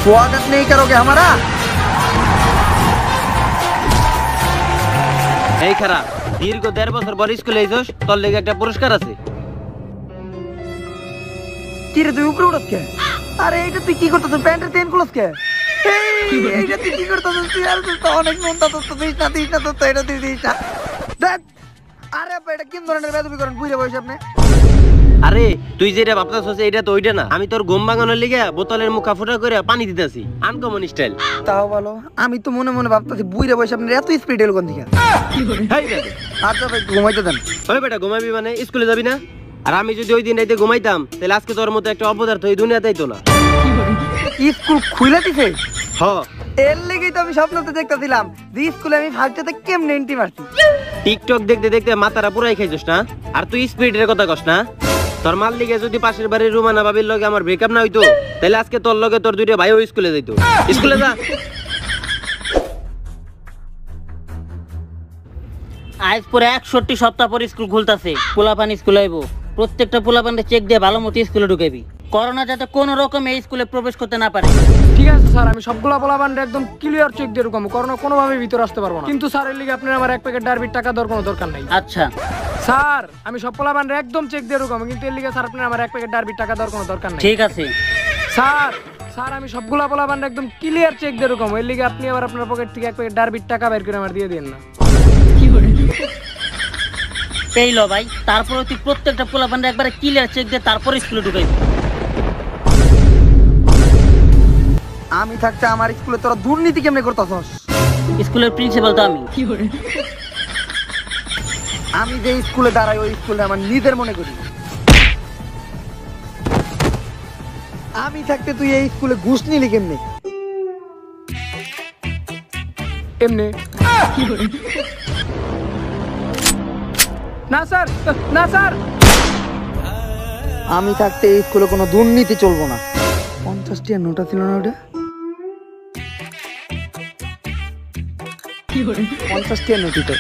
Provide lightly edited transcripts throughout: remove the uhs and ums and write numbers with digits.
स्वागत नहीं करोगे हमारा? এই খারাপ দীর্ঘ ১.৫ বছর পর স্কুলে আইছস, তোর লেগে একটা পুরস্কার আছে। কি রে তুই উপরে উঠছ কে? আরে এইটা তুই কি করতেছিস? প্যান্টের চেইন খুলছ কে? এইটা তুই কি করতেছিস? তুই আর তুই তো অনেক নোনতা তো দিস না তো এটা তুই দিস না। দেখ আরে আপা এটা কোন ধরনের বেদবি করেন বুঝে বসে আপনি? আরে তুই যেটা ভাবতাছস এইটা তো ওইটা না, আমি তোর ঘুম ভাঙানোর লেগে বোতলের মুখা ফুটা করে পানি দিতেছি, আনকমন স্টাইল। তাও ভালো, আমি তো মনে মনে ভাবতেছি বুঝে বসে আপনি এত স্পিড এলো কোন দিকে? আচ্ছা ভাই ঘুমাইতে দেন। ওই বেটা ঘুমাবি মানে স্কুলে যাবি না? আর আমি যদি ওই দিন রাইতে ঘুমাইতাম তাহলে আজকে তোর মতো একটা অপদার্থ এই দুনিয়াতেই তো না। স্কুল খুলে দিছে? হ, এর লেগেই তো আমি স্বপ্নতে দেখতেছিলাম যে স্কুলে আমি ফার্স্টেতে কেমনে এন্ট্রি মারছি। টিকটক দেখতে দেখতে মাথাটা পুরাই খাইছস না? আর তুই স্পিডের কথা কস না? তোর মাল লিগে যদি পাশের বাড়ির রুমানা বাবির লগে আমার ব্রেকআপ না হইতো তাহলে আজকে তোর লগে তোর দুইটা ভাইও স্কুলে যাইতো। স্কুলে যা। আজ পরে ৬১ সপ্তাহ পর স্কুল খুলতাছে, পোলাপান স্কুলে আইবো। প্রত্যেকটা পোলাপানকে চেক দিয়ে ভালো মতো স্কুলে ঢুকাবি, করোনা যাতে কোনো রকম এই স্কুলে প্রবেশ করতে না পারে। ঠিক আছে স্যার, আমি সবগুলা পোলাপানরে একদম ক্লিয়ার চেক দিয়ে ঢুকাবো, করোনা কোনোভাবে ভিতরে আসতে পারবো না। কিন্তু স্যার এর লিগে আপনার আমার ১ প্যাকেট ডারবির টাকা দেওয়ার কোনো দরকার নাই। আচ্ছা স্যার আমি সব পোলাপানরে একদম চেক দিয়ে ঢুকাবো, কিন্তু এর লিগে স্যার আপনার আমার ১ প্যাকেট ডারবির টাকা দেওয়ার কোনো দরকার নাই। ঠিক আছে স্যার আমি সবগুলা পোলাপানরে একদম ক্লিয়ার চেক দিয়ে ঢুকাবো, এর লিগে আপনি আবার আপনার পকেট থেকে ১ প্যাকেট ডারবির টাকা বের করে আমার দিয়ে দেন না। এই লো ভাই, তারপরে তুই প্রত্যেকটা পোলাপানরে একবারে ক্লিয়ার চেক দিয়ে তারপরে স্কুলে ঢুকাইবি। আমি থাকতে আমার স্কুলে তোরা দুর্নীতি কেমনে করতেছস? স্কুলের প্রিন্সিপাল তো আমি। আমি যে স্কুলে দাঁড়াই ওই স্কুলে আমার নিজের মনে করি। আমি থাকতে তুই এই স্কুলে ঘুষ নিলি কেমনে? এমনি না স্যার, না স্যার। আমি থাকতে এই স্কুলে কোনো দুর্নীতি চলবো না। ৫০ টাকা নোটা ছিল না ওটা? ৫০ টাকা নোটি তো।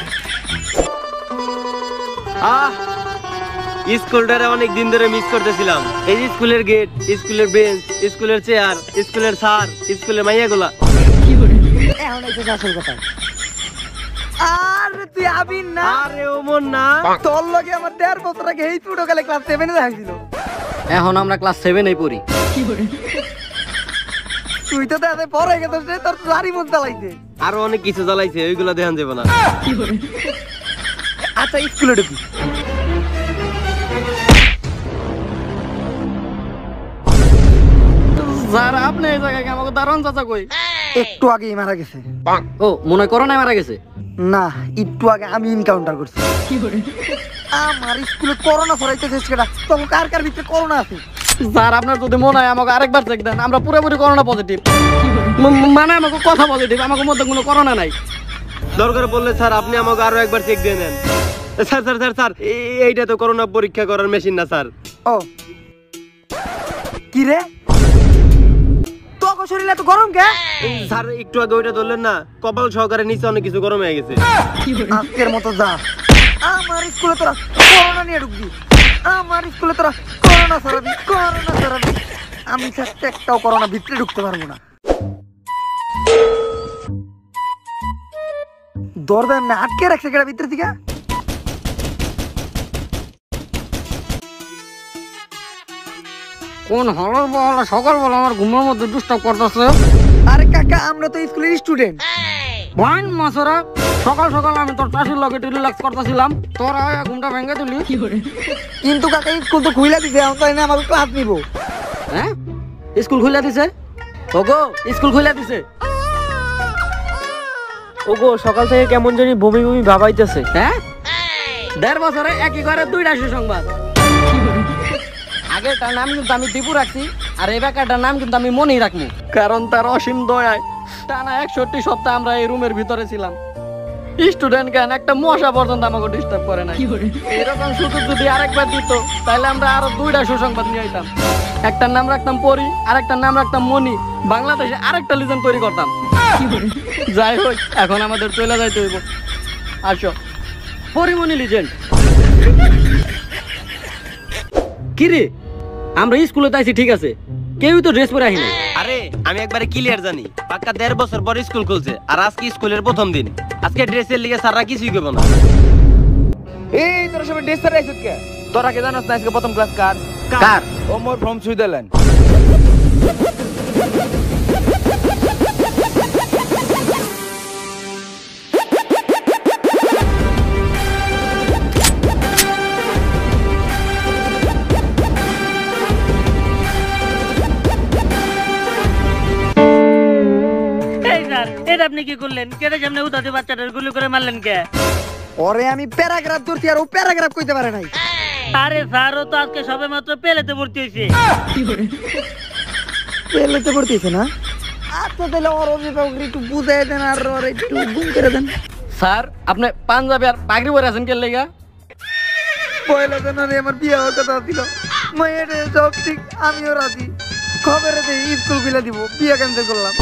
স্কুলটারে অনেক দিন ধরে মিস করতেছিলাম। এই স্কুলের গেট, স্কুলের বেঞ্চ, স্কুলের চেয়ার, স্কুলের স্যার, স্কুলের মাইয়াগুলা। এখন এসে আসল কথা। আরে তুই আবিন না? আরে ওমন না, তোর লগে আমার ১.৫ বছর আগে এই ছোট কালে ক্লাস 7 এ দেখাইছিল। এখন আমরা ক্লাস 7 এই পড়ি। তুই তো দাদা পরে গেছিস রে, তোর লারি মন চালাইছে। আরো অনেক কিছু জ্বালাইছে, ওইগুলো দেখান যাবে না। আচ্ছা স্কুলে ঢুকি। স্যার আপনি এই জায়গায় আমাকে দারুণ চাচা কই? একটু আগেই মারা গেছে। ও মনে করো না মারা গেছে? না, একটু আগে আমি এনকাউন্টার করছি। আমার স্কুলে করোনা ছড়াইতেছে সেটা তখন কার কার ভিতরে করোনা আছে? স্যার আপনার যদি মনে হয় আমাকে আরেকবার চেক দেন, আমরা পুরোপুরি করোনা পজিটিভ। মানে আমাকে কথা পজিটিভ, আমাকে মধ্যে কোনো করোনা নাই। দরকার পড়লে স্যার আপনি আমাকে আরো একবার চেক দিয়ে নেন। স্যার স্যার স্যার স্যার এইটা তো করোনা পরীক্ষা করার মেশিন না স্যার। ও কি রে, তোর শরীরে এত গরম কে? স্যার একটু আগে ওইটা ধরলেন না, কপাল সহকারে নিচে অনেক কিছু গরম হয়ে গেছে। আজকের মতো যা, আমার স্কুলে তোরা করোনা নিয়ে ঢুকবি, আমার স্কুলে তোরা করোনা ছড়াবি, করোনা ছড়াবি। আমি থাকতে একটাও করোনা ভিতরে ঢুকতে পারবো না। দরজা এমনি আটকে রাখছে কেডা ভিতরে থেকে? কোন হলো বলা সকালবেলা আমার ঘুমের মধ্যে ডিস্টার্ব করতেছে? আরে কাকা আমরা তো স্কুলের স্টুডেন্ট। ভাই মাসরা সকাল সকাল আমি তোর চাষির লগে রিল্যাক্স করতেছিলাম, তোরা ঘুমটা ভেঙে দিলি। কিন্তু কাকা স্কুল তো খুইলা দিছে, এখন তাই না আমাকে ক্লাস নিব। হ্যাঁ স্কুল খুলে দিছে? ওগো স্কুল খুলে দিছে? ওগো সকাল থেকে কেমন জানি বমি বমি ভাবাইতেছে। হ্যাঁ ১.৫ বছরে একই ঘরে দুইটা সুসংবাদ। আগেরটার নাম কিন্তু আমি দীপু রাখছি, আর এই বেকারটার নাম কিন্তু আমি মনেই রাখবো, কারণ তার অসীম দয়ায় টানা ৬১ সপ্তাহ আমরা এই রুমের ভিতরে ছিলাম। স্টুডেন্ট কেন একটা মশা পর্যন্ত আমাকে ডিস্টার্ব করে না। এরকম সুযোগ যদি আরেকবার দিত তাহলে আমরা আরো দুইটা সুসংবাদ নিয়ে আইতাম। একটার নাম রাখতাম পরি, আরেকটার নাম রাখতাম মনি, বাংলাদেশে আরেকটা লিজেন্ড তৈরি করতাম। যাই হোক এখন আমাদের চলে যাইতে হইব। আসো পরিমণি লিজেন্ড। কি রে আমরা স্কুলে তাইছি ঠিক আছে, কেউই তো ড্রেস পরে আহি নাই। আরে আমি একবারে ক্লিয়ার জানি, পাক্কা 1.5 বছর পর স্কুল খুলছে, আর আজকে স্কুলের প্রথম দিন। আজকে ড্রেসের লিগে স্যাররা কিছুই করবো না। এই তোরা সবাই ড্রেস পরে আইছিস কে? তোরা কি জানোস না আজকে প্রথম class car? Car? Omar from Switzerland. এই স্যার, এটা আপনি কি করলেন? কেটে সামনে উঠাতে বাচ্চাটার গুলি করে মারলেন কে? ওরে আমি প্যারাগ্রাফ ধরছি আর ও প্যারাগ্রাফ কইতে পারে নাই। আরে স্যার, ও তো আজকে সবে মাত্র পেলেতে ভর্তি হয়েছে। পেলেতে পড়তেছে না? আচ্ছা তাহলে ওর অভিভাবক একটু বুঝাই দেন আর ওর একটু গুম করে দেন। স্যার আপনি পাঞ্জাবি আর পাগড়ি পরে আছেন কে লেগা? পয়লা জানুয়ারি আমার বিয়ে হওয়ার কথা ছিল, মায়ের সব ঠিক, আমিও রাজি। খবরে দেই স্কুল খুলে দিব, বিয়ে ক্যান্সেল করলাম।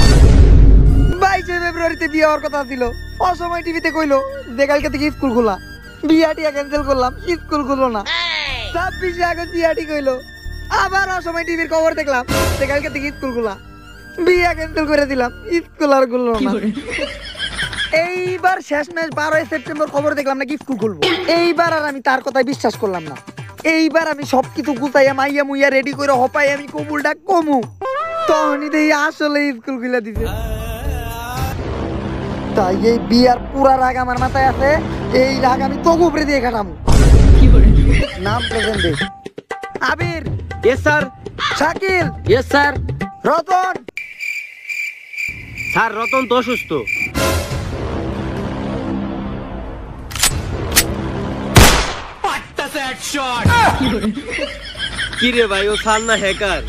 22 ফেব্রুয়ারিতে বিয়ে হওয়ার কথা ছিল, অসময় টিভিতে কইলো যে কালকে থেকে স্কুল খোলা, বিয়াটিয়া ক্যান্সেল করলাম, স্কুল খুললো না। 26 আগস্ট বিয়াটি কইলো, আবার অসময় টিভির খবর দেখলাম যে কালকে থেকে স্কুল খোলা, বিয়ে ক্যান্সেল করে দিলাম, স্কুল আর খুললো না। এইবার শেষ ম্যাচ 12 সেপ্টেম্বর খবর দেখলাম নাকি স্কুল খুলবো। এইবার আর আমি তার কথায় বিশ্বাস করলাম না। এইবার আমি সবকিছু গুছাইয়া মাইয়া মুইয়া রেডি করে হপাই আমি কবুলটা কমু, তখনই দেখি আসলে স্কুল খুলে দিছে। তাই এই বিয়ার পুরা রাগ আমার মাথায় আছে, এই রাগ আমি তোকে উপরে দিয়ে কাটাম। নাম প্রেজেন্ট দে। Abir. Yes sir. Shakil. Yes sir. Ratan. Sir Ratan তো অসুস্থ। কি রে ভাই, ও স্যার না hacker?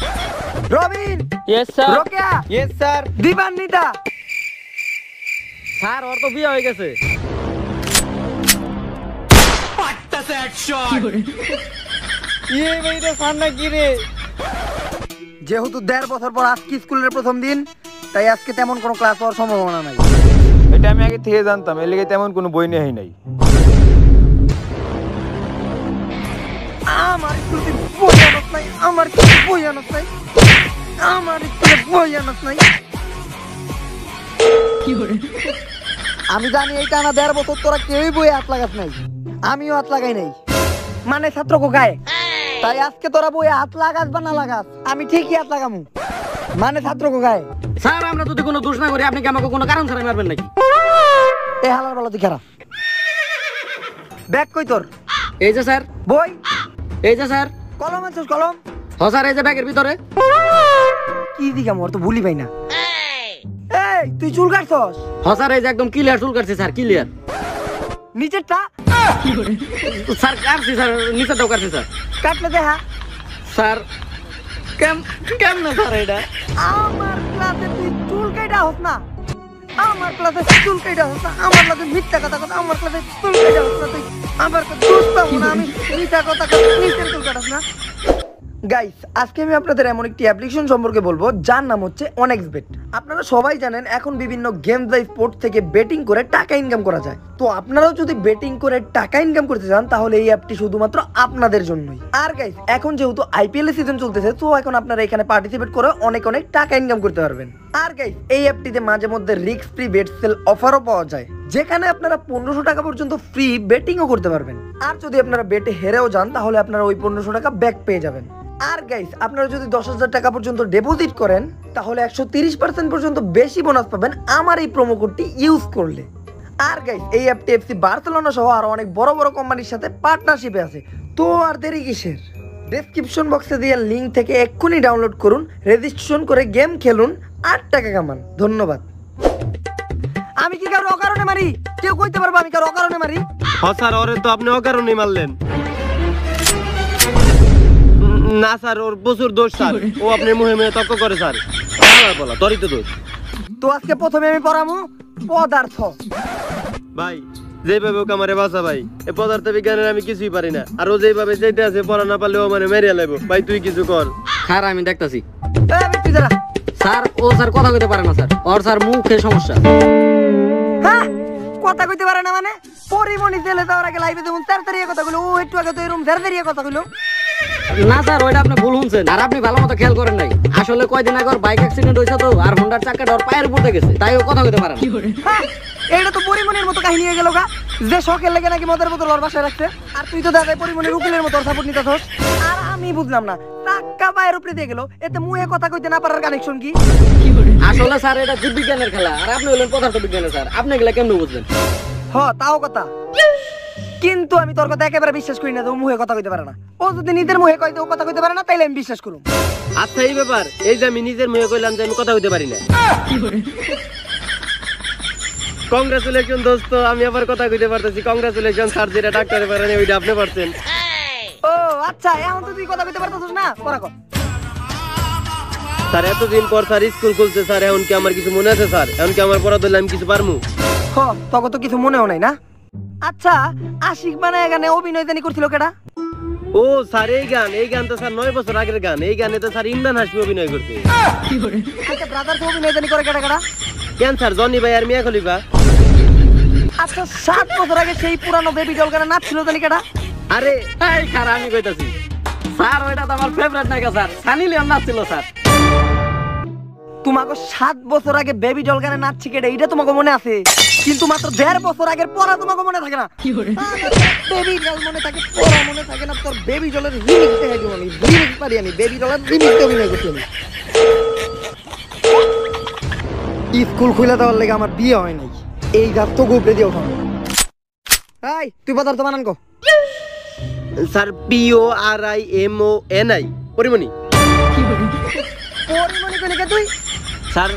Robin. Yes sir. Rokeya. Yes sir. Dibanwita. Sir ওর তো বিয়ে হয়ে গেছে। যেহেতু 1.5 বছর পর আজকে স্কুলের প্রথম দিন, তাই আজকে তেমন কোনো ক্লাস হওয়ার সম্ভাবনা নাই। এটা আমি আগে থেকে জানতাম, এর লেগে তেমন কোনো বই নেই নাই। আমার স্কুলে বই আনত নাই, আমার স্কুলে বই আনত নাই, আমার স্কুলে বই আনত নাই। আমি জানি এই টানা 1.5 বছর তোরা কেউই বই হাত লাগাস নাই, আমিও হাত লাগাই নাই, মানে ছাত্র গায়ে। তাই আজকে তোরা বই হাত লাগাস বা না লাগাস, আমি ঠিকই হাত লাগামু, মানে ছাত্র গায়ে। স্যার আমরা যদি কোনো দোষ না করি আপনি কি আমাকে কোনো কারণ ছাড়াই মারবেন নাকি? এ হালার বলা তুই খারাপ। ব্যাগ কই তোর? এই যে স্যার। বই? এই যে স্যার। কলম আনছিস? কলম? হ স্যার, এই যে ব্যাগের ভিতরে। কি দিকে মোর তো ভুলি পাই না। এই তুই চুল কাটছস? হ স্যার, এই যে একদম ক্লিয়ার চুল কাটছে স্যার, ক্লিয়ার। নিচেরটা? স্যার কাটছি স্যার, নিচেরটাও কাটছি স্যার। কাটলে দেখা। স্যার কেমনে স্যার এটা? আমার ক্লাসে তুই চুল কাটা হস না, আমার ক্লাসে চুল কাটা হস না, আমার ক্লাসে মিথ্যা কথা কথা, আমার ক্লাসে চুল কাটা হস না তুই, আমার কাছে দোষ পাবো না আমি, মিথ্যা কথা কথা, নিচের চুল কাটাস না। গাইস, আজকে আমি আপনাদের এমন একটি অ্যাপ্লিকেশন সম্পর্কে বলবো যার নাম হচ্ছে অনেক্সবেট। আপনারা সবাই জানেন এখন বিভিন্ন গেমস বা স্পোর্টস থেকে বেটিং করে টাকা ইনকাম করা যায়। তো আপনারাও যদি বেটিং করে টাকা ইনকাম করতে চান তাহলে এই অ্যাপটি শুধুমাত্র আপনাদের জন্যই। আর গাইস, এখন যেহেতু আইপিএল এর সিজন চলতেছে, তো এখন আপনারা এখানে পার্টিসিপেট করে অনেক অনেক টাকা ইনকাম করতে পারবেন। আর গাইস, এই অ্যাপটিতে মাঝে মধ্যে রিস্ক ফ্রি বেট সেল অফারও পাওয়া যায়, যেখানে আপনারা 1500 টাকা পর্যন্ত ফ্রি বেটিংও করতে পারবেন। আর যদি আপনারা বেটে হেরেও যান তাহলে আপনারা ওই 1500 টাকা ব্যাক পেয়ে যাবেন। আর গাইস, আপনারা যদি 10,000 টাকা পর্যন্ত ডিপোজিট করেন তাহলে 130% পর্যন্ত বেশি বোনাস পাবেন আমার এই প্রোমো কোডটি ইউজ করলে। আর গাইস, এই অ্যাপটি এফসি বার্সেলোনা সহ আরো অনেক বড় বড় কোম্পানির সাথে পার্টনারশিপে আছে। তো আর দেরি কিসের? ডেসক্রিপশন বক্সে দেওয়া লিংক থেকে এক্ষুনি ডাউনলোড করুন, রেজিস্ট্রেশন করে গেম খেলুন, 8 টাকা কামান। ধন্যবাদ। আমি কি কারো অকারণে মারি? কেউ কইতে পারবে আমি কারো অকারণে মারি? হ্যাঁ স্যার, ওরে তো আপনি অকারণেই মারলেন। না স্যার, ওর প্রচুর দোষ স্যার, ও আপনার মুহে মুহে তর্ক করে স্যার। বলা তোরই তো দোষ। তো আজকে প্রথমে আমি পড়ামু পদার্থ। ভাই যেভাবে ওকে আমারে বাঁচা ভাই, এই পদার্থ বিজ্ঞানের আমি কিছুই পারি না, আর ও যেভাবে যেতে আছে পড়া না পারলে ও মানে মেরিয়া লাগবো। ভাই তুই কিছু কর। স্যার আমি দেখতাছি। তুই দাঁড়া। স্যার ও স্যার কথা কইতে পারে না স্যার, ওর স্যার মুখে সমস্যা। হ্যাঁ, কথা কইতে পারে না মানে? পরিমণি জেলে যাওয়ার আগে লাইভে যেমন তাড়াতাড়ি কথা কইলো, ও একটু আগে তো এরকম তাড়াতাড়ি কথা কইলো। না স্যার ওইটা আপনি ভুল শুনছেন আর আপনি ভালো মতো খেয়াল করেন নাই আসলে কয়দিন আগে ওর বাইক অ্যাক্সিডেন্ট হয়েছে তো আর হোন্ডার চাকাটা ওর পায়ের উপর গেছে তাই ও কথা কইতে পারে না। হ্যাঁ, এইটা তো পরিমণির মতো কাহিনী হয়ে গেল গা, যে শখের লেগে নাকি মদের বোতল ওর বাসায় রাখছে, আর তুই তো দাদা পরিমণির উকিলের মতো সাপোর্ট নিতেছস। আর আমি বুঝলাম না, টাকা পায়ের উপরে দিয়ে গেল, এতে মুয়ে কথা কইতে না পারার কানেকশন কি? আসলে স্যার এটা জীববিজ্ঞানের খেলা আর আপনি হলেন পদার্থ বিজ্ঞানের স্যার, আপনি এগুলা কেমনে বুঝলেন? হ তাও কথা, কিন্তু আমি তোর কথা একেবারে বিশ্বাস করি না যে ও মুহে কথা কইতে পারে না। ও যদি নিজের মুহে কইতে ও কথা কইতে পারে না তাইলে আমি বিশ্বাস করুম। আচ্ছা এই ব্যাপার, এই যে আমি নিজের মুখে কইলাম যে আমি কথা কইতে পারি না। কংগ্রাচুলেশন দোস্ত, আমি আবার কথা কইতে পারতেছি। কংগ্রাচুলেশন স্যার, যেটা ডাক্তারে পারেন ওইটা আপনি পারছেন। ও আচ্ছা, এখন তো তুই কথা কইতে পারতেছস না, পড়া কর। স্যার এতদিন পর স্যার স্কুল খুলছে স্যার, এখন কি আমার কিছু মনে আছে স্যার? এখন কি আমার পড়া ধরলে আমি কিছু পারমু? হ তোকে তো কিছু মনেও নাই না। আচ্ছা, আশিক বানায় গানে অভিনয় জানি করছিল কেডা? ও স্যার এই গান তো স্যার 9 বছর আগের গান। এই গানে তো স্যার ইমরান হাশমি অভিনয় করছে। আচ্ছা, ব্রাদার তো অভিনয় জানি করে কেডা কেডা? কেন স্যার, জনি ভাই আর মিয়া খলিফা। আচ্ছা, 7 বছর আগে সেই পুরানো বেবি ডল গানে নাচছিল জানি কেডা? আরে এই খারাপ আমি কইতাছি স্যার ওইটা তো আমার ফেভারিট নায়িকা স্যার, সানি লিওন নাচছিল স্যার। তোমাকে 7 বছর আগে বেবি ডল গানে নাচছে কেডা এটা তোমাকে মনে আছে, কিন্তু মাত্র 1.5 বছর আগের পড়া তোমাকে মনে থাকে না। বেবি ডল মনে থাকে, পড়া মনে থাকে না। তোর বেবি ডলের রিমিক্স দেখাই দিব, আমি রিমিক্স পারি, আমি বেবি ডলের রিমিক্স অভিনয় করছি আমি। স্কুল খুলে দেওয়ার লেগে আমার বিয়ে হয় নাই, এই গাছ তো গোপরে দিয়ে ওঠানো। এই তুই পদার্থ বানান কো। Sir PORIMONI Porimoni. পরিমণি কইলে কে তুই? স্যার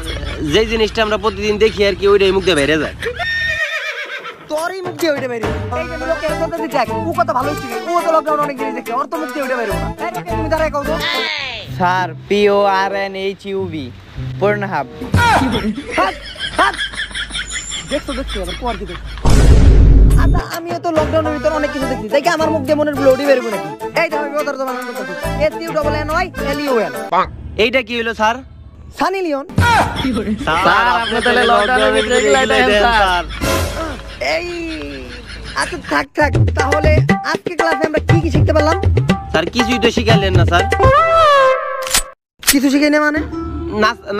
যে জিনিসটা আমরা প্রতিদিন দেখি আর কি, ওইটাই মুখ দিয়ে বেরিয়ে যায়। তোরই মুখ দিয়ে ওইটা বেরিয়ে, এই যে লোকে কথা দিতে দেখ, ও কথা ভালোই ছিল, ও তো লকডাউন অনেক জিনিস দেখছে, ওর তো মুখ দিয়ে ওইটা বেরো না। এই লোকে তুমি দাঁড়ায় কও তো। Sir PORNHUB পূর্ণহাব। হাত হাত দেখছো আবার পর কি দেখছো? আচ্ছা, আমিও তো লকডাউনের ভিতর অনেক কিছু দেখছি, তাই কি আমার মুখ দিয়ে মনের ব্লোডি বেরোবে নাকি? এই দেখো আমি পদার্থ বানান করতেছি, SUNNYLEON। এইটা কি হলো স্যার? সানি লিওন। স্যার আপনি তাহলে লকডাউনের ভিতরে এগুলাই দেখেন স্যার। এই আচ্ছা থাক, তাহলে আজকে ক্লাসে আমরা কি কি শিখতে পারলাম? স্যার কিছুই তো শিখাইলেন না স্যার। কিছু শিখাই না মানে?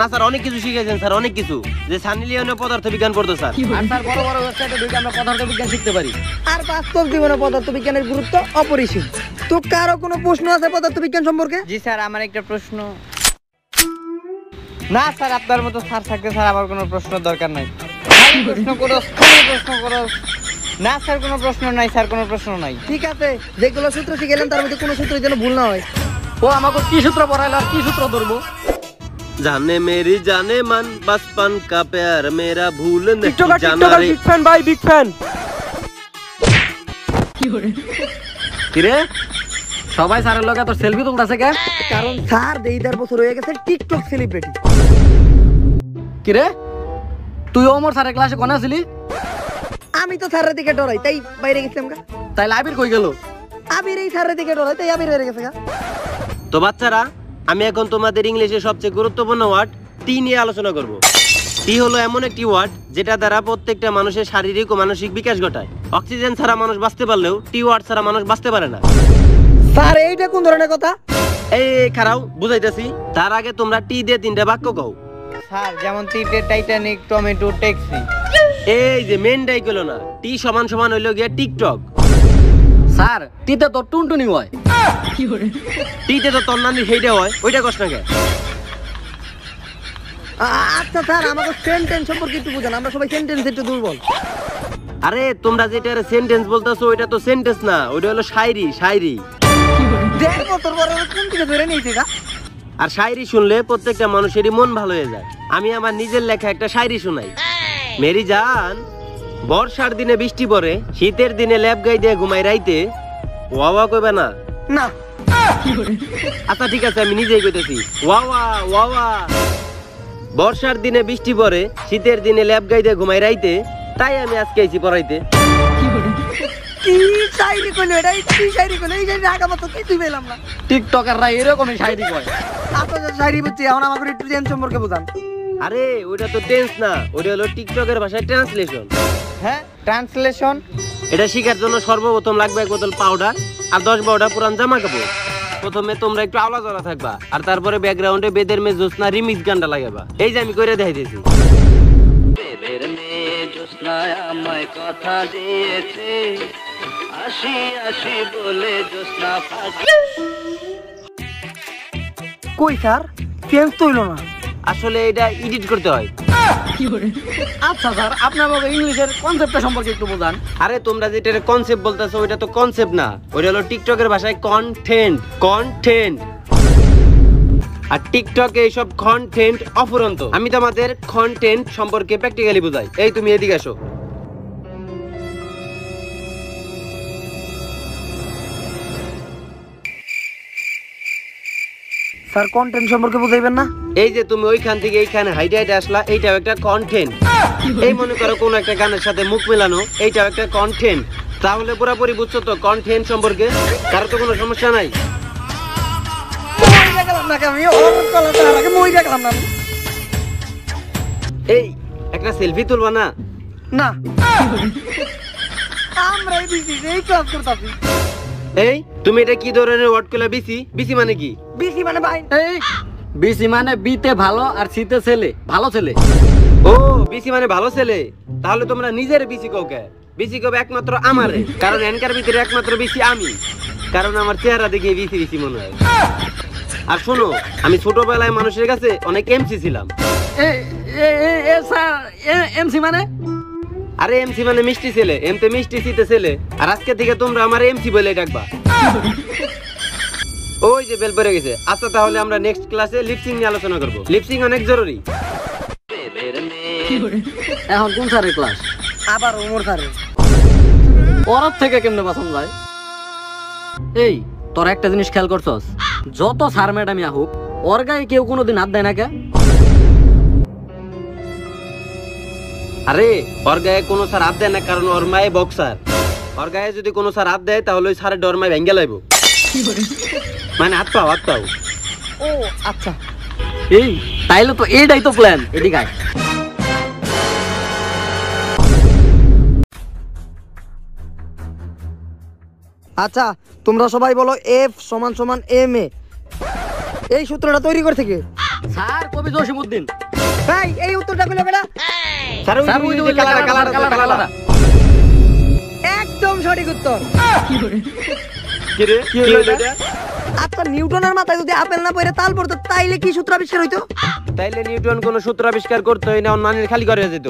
না স্যার, অনেক কিছু শিখাইছেন স্যার, অনেক কিছু। যে সানি লিওনে পদার্থ বিজ্ঞান পড়তো স্যার। আর স্যার বড় বড় ওয়েবসাইটে ঢুকে আমরা পদার্থ বিজ্ঞান শিখতে পারি। আর বাস্তব জীবনে পদার্থ বিজ্ঞানের গুরুত্ব অপরিসীম। তো কারো কোনো প্রশ্ন আছে পদার্থ বিজ্ঞান সম্পর্কে? জি স্যার, আমার একটা প্রশ্ন। না স্যার, আপনার মতো স্যার থাকতে স্যার আমার কোনো প্রশ্ন দরকার নাই। প্রশ্ন করো। না স্যার, কোনো প্রশ্ন নাই স্যার, কোনো প্রশ্ন নাই। ঠিক আছে, যেগুলো সূত্র শিখাইলেন তার মধ্যে কোনো সূত্র যেন ভুল না হয়। ও আমাকে কি সূত্র পড়াইলো আর কি সূত্র ধরবো? জানে মেরি জানে মান, বাসপান কা প্যার মেরা ভুল নেই জানা রে। বিগ ফ্যান ভাই, বিগ ফ্যান। কি রে? সবাই স্যারের লগে তোর সেলফি তুলতাছে কেন? কারণ স্যার 1.5 বছর হয়ে গেছে টিকটক সেলিব্রিটি। কি রে তুই ওমর স্যারের ক্লাসে কোন আছিলি? আমি তো স্যারের দিকে ডরাই, তাই বাইরে গেছিলাম গা। তাই আবির কই গেল? আবির এই স্যারের দিকে ডরাই, তাই আবির বেড়ে গেছে গা। তো বাচ্চারা, আমি এখন তোমাদের ইংলিশের সবচেয়ে গুরুত্বপূর্ণ ওয়ার্ড টি নিয়ে আলোচনা করব। টি হলো এমন একটি ওয়ার্ড যেটা দ্বারা প্রত্যেকটা মানুষের শারীরিক ও মানসিক বিকাশ ঘটায়। অক্সিজেন ছাড়া মানুষ বাঁচতে পারলেও টি ওয়ার্ড ছাড়া মানুষ বাঁচতে পারে না। স্যার এইটা কোন ধরনের কথা? এই খারাও বুঝাইতেছি। তার আগে তোমরা টি দিয়ে 3টা বাক্য কও। স্যার যেমন টাইটানিক, টমেটো, ট্যাক্সি। এই যে মেনটাই কইলো না, টি সমান সমান হইলো গিয়া টিকটক। স্যার টিতে তো টুনটুনি হয়। টিতে তো তন্নানি সেইটা হয়, ওইটা কষ্ট না কে? আচ্ছা স্যার, আমাকে সেন্টেন্স সম্পর্কে একটু বুঝান, আমরা সবাই সেন্টেন্স একটু দুর্বল। আরে তোমরা যেটা সেন্টেন্স বলতেছো ওইটা তো সেন্টেন্স না, ওইটা হলো শায়রি। 1.5 বছর পরে কোন দিকে ধরে নিয়েছে গা? আর শায়রি শুনলে প্রত্যেকটা মানুষেরই মন ভালো হয়ে যায়। আমি আমার নিজের লেখা একটা শায়রি শোনাই। মেরি জান, বর্ষার দিনে বৃষ্টি পড়ে, শীতের দিনে ল্যাপ গাই দিয়ে ঘুমাই রাইতে। ওয়া কইবে না? না। আচ্ছা ঠিক আছে, আমি নিজেই কইতেছি। ওয়া। বর্ষার দিনে বৃষ্টি পড়ে, শীতের দিনে ল্যাপ গাই দিয়ে ঘুমাই রাইতে, তাই আমি আজকে আইছি পড়াইতে। কি শায়রি কইলো এটা? কি শায়রি কইলো? এই শায়রি আগা মতো কিছুই পেলাম না। টিকটকাররা এরকমই শায়রি কয়। আপনারা শায়রি বুঝছি, এখন আমাকে একটু টেন্স সম্পর্কে বুঝান। আরে ওইটা তো টেন্স না, ওইটা হলো টিকটকের ভাষায় ট্রান্সলেশন। হ্যাঁ, ট্রান্সলেশন। এটা শিখার জন্য সর্বপ্রথম লাগবে 1 বোতল পাউডার আর 10-12টা পুরান জামা কাপড়। প্রথমে তোমরা একটু আওলা জলা থাকবা আর তারপরে ব্যাকগ্রাউন্ডে বেদের মে জোসনা রিমিক্স গানটা লাগাবা। এই যে আমি করে দেখাইতেছি। বেদের মে জোসনা আমায় কথা দিয়েছে, আসি আসি বলে জোসনা কই স্যার চেঞ্জ তো হইলো না। আসলে এটা এডিট করতে হয়। আচ্ছা স্যার, আপনার বাবা ইংলিশের কনসেপ্টটা সম্পর্কে একটু বোঝান। আরে তোমরা যেটা কনসেপ্ট বলতেছো ওইটা তো কনসেপ্ট না, ওইটা হলো টিকটকের ভাষায় কন্টেন্ট। কন্টেন্ট আর টিকটকে এইসব কন্টেন্ট অফুরন্ত। আমি তোমাদের কন্টেন্ট সম্পর্কে প্র্যাকটিক্যালি বোঝাই। এই তুমি এদিকে আসো। স্যার কন্টেন্ট সম্পর্কে বুঝাইবেন না? এই যে তুমি ওইখান থেকে এইখানে হাইটে হাইটে আসলা, এইটাও একটা কন্টেন্ট। এই মনে করো কোন একটা গানের সাথে মুখ মেলানো, এইটাও একটা কন্টেন্ট। তাহলে পুরোপুরি বুঝছো তো কন্টেন্ট সম্পর্কে? কারো তো কোনো সমস্যা নাই? এই একটা সেলফি তুলবা না? না আমরা এই ক্লাস করতেছি। এই তুমি এটা কি ধরনের ওয়ার্ড করলে? বিসি? বিসি মানে কি? বিসি মানে ভাই এই বিসি মানে বিতে ভালো আর সিতে ছেলে, ভালো ছেলে। ও বিসি মানে ভালো ছেলে। তাহলে তোমরা নিজের বিসি কাউকে বিসি কবে একমাত্র আমারে, কারণ এনকার ভিতরে একমাত্র বিসি আমি, কারণ আমার চেহারা দেখে বিসি বিসি মনে হয়। আর শোনো, আমি ছোটবেলায় মানুষের কাছে অনেক এমসি ছিলাম। স্যার এমসি মানে? আরে এমসি মানে মিষ্টি ছেলে, এমতে মিষ্টি সিতে ছেলে। আর আজকে থেকে তোমরা আমার এমসি বলে ডাকবা। ওই যে বেল পড়ে গেছে। আচ্ছা তাহলে আমরা নেক্সট ক্লাসে লিপসিং নিয়ে আলোচনা করব। লিপসিং অনেক জরুরি। এখন কোন স্যারের ক্লাস? আবার ওমর স্যারের। ওর থেকে কেমনে বাঁচান যায়? এই তোর একটা জিনিস খেয়াল করছস, যত স্যার ম্যাডামই আহুক ওর গায়ে কেউ কোনোদিন হাত দেয় না কে? আরে ওর গায়ে কোনো স্যার হাত দেয় না, কারণ ওর মায়ে বক্সার। ওর গায়ে যদি কোনো স্যার হাত দেয় তাহলে ওই স্যারের ডর মায় ভেঙ্গে লাইব। মানে হাত পাও, হাত পাও। ও আচ্ছা, এই তাইলে তো এইটাই তো প্ল্যান। এদিকে আয়। আচ্ছা তোমরা সবাই বলো এফ সমান সমান এম এ। এই সূত্রটা তৈরি করতে কে? স্যার কবি জসিমউদ্দিন। ভাই এই উত্তরটা পেলো কেডা? স্যার ওই যে কালার একদম সঠিক উত্তর। কি রে? কি হলো এটা? আচ্ছা নিউটনের মাথায় যদি আপেল না পড়ে তাল পড়তো তাইলে কি সূত্র আবিষ্কার হইতো? তাইলে নিউটন কোন সূত্র আবিষ্কার করতে হয় না, ওর নানির খালি করে যেত।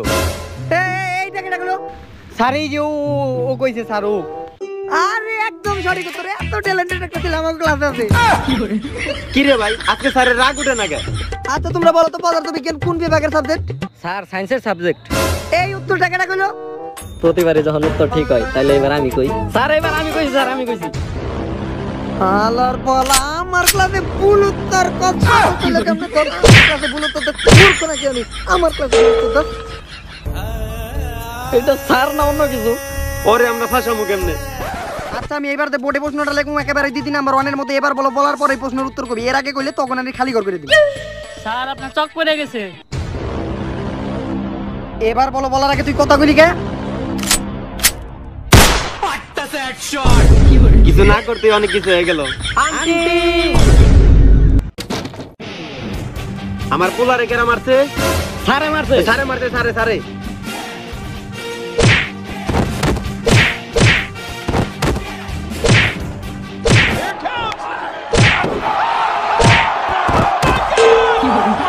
এইটা কেডা গেলো? স্যার এই যে ও কইছে স্যার ও। আরে একদম সঠিক উত্তর। এত ট্যালেন্টেড একটা ছেলে আমার ক্লাসে আছে। কি রে ভাই, আজকে স্যারের রাগ উঠে না কেন? আচ্ছা তোমরা বলো তো পদার্থবিজ্ঞান কোন বিভাগের সাবজেক্ট? স্যার সায়েন্সের সাবজেক্ট। এই উত্তরটা কেডা কইলো? প্রতিবারে যখন উত্তর ঠিক হয় তাইলে এবার আমি কই। স্যার এবার আমি কইছি, স্যার আমি কইছি। আলার পালা আমার ক্লাসে ভুল উত্তর কথা বলে কেমনে কর? ক্লাসে ভুল উত্তর তো ভুল করে কি আমি? আমার ক্লাসে ভুল উত্তর এটা স্যার না অন্য কিছু? ওরে আমরা ফাঁসামু কেমনে? আচ্ছা আমি এবারে বোর্ডে প্রশ্নটা লিখুম একেবারে 2 নাম্বার 1 এর মধ্যে। এবার বলো, বলার পরে প্রশ্নের উত্তর কবি। এর আগে কইলে তখন আমি খালি করে দিই। স্যার আপনার চক পড়ে গেছে। এবার বলো, বলার আগে তুই কথা কইলি কে? কিছু না করতে অনেক কিছু হয়ে গেল। আন্টি আমার পোলারে কেরা মারছে? স্যারে মারছে। সারে মারছে, সারে সারে।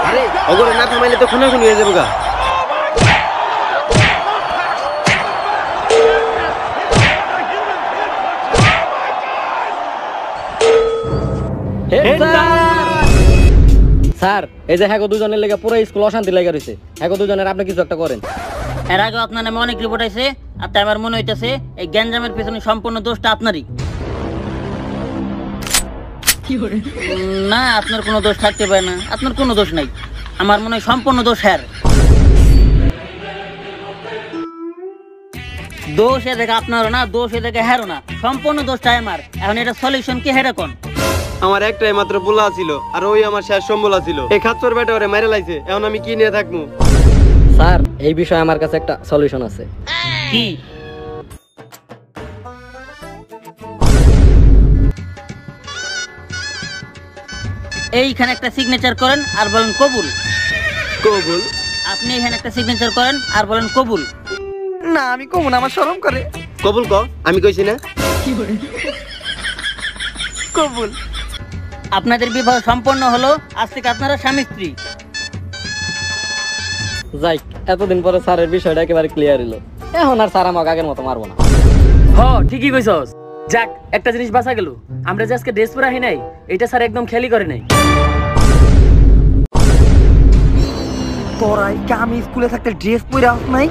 আরে ওগুলো না থামাইলে তো খুনাখুনি হয়ে যাবো গা। স্যার এই যে হ্যাঁ দুজনের লেগে পুরো স্কুল অশান্তি লেগে রয়েছে। হ্যাঁ দুজনের আপনি কিছু একটা করেন। এর আগে আপনার নামে অনেক রিপোর্ট আছে, আর তাই আমার মনে হইতেছে এই গ্যাঞ্জামের পেছনে সম্পূর্ণ দোষটা আপনারই। না আপনার কোনো দোষ থাকতে পারে না, আপনার কোনো দোষ নাই। আমার মনে হয় সম্পূর্ণ দোষ হ্যার। দোষ এ দেখে আপনারও না, দোষ এ দেখে হ্যারও না, সম্পূর্ণ দোষটাই আমার। এখন এটা সলিউশন কি হেরে কোন? আমার একটাই মাত্র পোলা ছিল, আর ওই আমার শেষ সম্বল ছিল। এই খাচ্চর বেটা ওরে মাইরা লাইছে। এখন আমি কি নিয়ে থাকবো? স্যার এই বিষয়ে আমার কাছে একটা সলিউশন আছে। কি? এইখানে একটা সিগনেচার করেন আর বলেন কবুল। কবুল। আপনি এখানে একটা সিগনেচার করেন আর বলেন কবুল। না আমি কমু না, আমার শরম করে। কবুল ক, আমি কইছি না? কবুল। আপনাদের বিবাহ সম্পন্ন হলো, আজ থেকে আপনারা স্বামী স্ত্রী। যাই, এতদিন পরে স্যারের বিষয়টা একেবারে ক্লিয়ার হলো। এখন আর স্যার আমাকে আগের মতো মারবো না। হ ঠিকই কইছস। যাক, একটা জিনিস বাঁচা গেল, আমরা যে আজকে ড্রেস পরে আহি নাই, এটা স্যার একদম খেয়ালই করে নাই। তোরাই কি আমি স্কুলে থাকতে ড্রেস পরে আস নাই?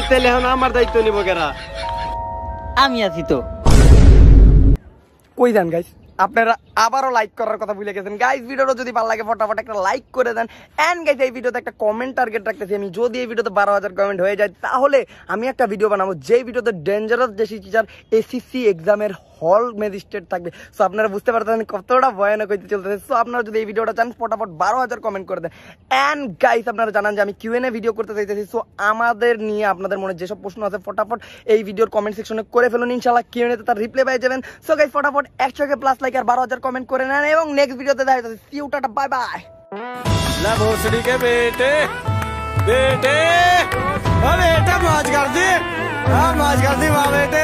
তাহলে এখন আমার দায়িত্ব নিব কেরা? আমি আছি তো। কই যান গাইস, আপনারা আবারও লাইক করার কথা ভুলে গেছেন গাইস। ভিডিওটা যদি ভালো লাগে ফটাফট একটা লাইক করে দেন। এন্ড গাইস এই ভিডিওতে একটা কমেন্ট টার্গেট রাখতেছি আমি, যদি এই ভিডিওতে 12,000 কমেন্ট হয়ে যায় তাহলে আমি একটা ভিডিও বানাবো যেই ভিডিওতে ডেঞ্জারাস যে টিচার এসএসসি এক্সামের হল ম্যাজিস্ট্রেট থাকবে। সো আপনারা বুঝতে পারতেছেন কতটা ভয়ানক হইতে চলতেছে। সো আপনারা যদি এই ভিডিওটা চান ফটাফট 12,000 কমেন্ট করে দেন। এন্ড গাইস আপনারা জানান যে আমি কিউএনএ ভিডিও করতে চাইতেছি। সো আমাদের নিয়ে আপনাদের মনে যেসব প্রশ্ন আছে ফটাফট এই ভিডিওর কমেন্ট সেকশনে করে ফেলুন, ইনশাআল্লাহ কিউএনএ তে তার রিপ্লাই পেয়ে যাবেন। সো গাইস ফটাফট 100k প্লাস লাইক আর 12,000 কমেন্ট করে নেন এবং নেক্সট ভিডিওতে দেখা যাচ্ছে। See you, tata, bye bye. ला भोसड़ी के बेटे बेटे, अरे बेटा मौज कर दी, हाँ मौज कर दी माँ बेटे।